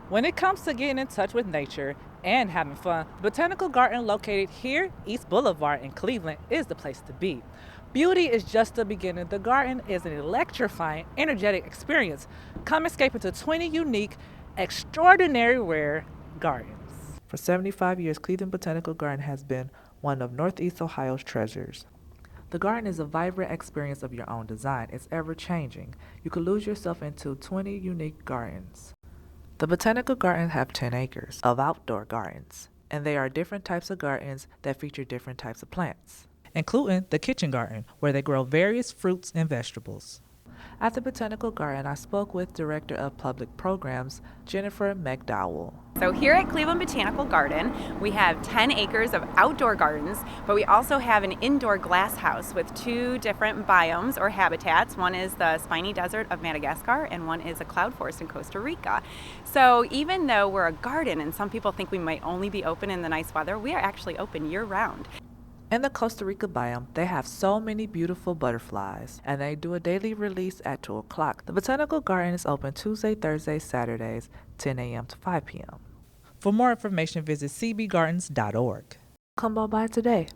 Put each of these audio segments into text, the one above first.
When it comes to getting in touch with nature and having fun, the Botanical Garden located here, East Boulevard in Cleveland, is the place to be. Beauty is just the beginning. The garden is an electrifying, energetic experience. Come escape into 20 unique, extraordinary rare gardens. For 75 years, Cleveland Botanical Garden has been one of Northeast Ohio's treasures. The garden is a vibrant experience of your own design. It's ever changing. You could lose yourself into 20 unique gardens. The Botanical Gardens have 10 acres of outdoor gardens, and they are different types of gardens that feature different types of plants, including the kitchen garden, where they grow various fruits and vegetables. At the Botanical Garden, I spoke with Director of Public Programs, Jennifer McDowell. So here at Cleveland Botanical Garden, we have 10 acres of outdoor gardens, but we also have an indoor glass house with two different biomes or habitats. One is the spiny desert of Madagascar and one is a cloud forest in Costa Rica. So even though we're a garden and some people think we might only be open in the nice weather, we are actually open year-round. In the Costa Rica biome, they have so many beautiful butterflies, and they do a daily release at 2 o'clock. The Botanical Garden is open Tuesday, Thursday, Saturdays, 10 a.m. to 5 p.m. For more information, visit cbgardens.org. Come by today.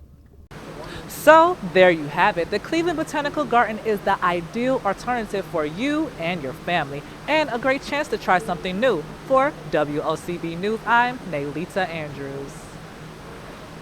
So, there you have it. The Cleveland Botanical Garden is the ideal alternative for you and your family, and a great chance to try something new. For WOCB News, I'm Naylita Andrews.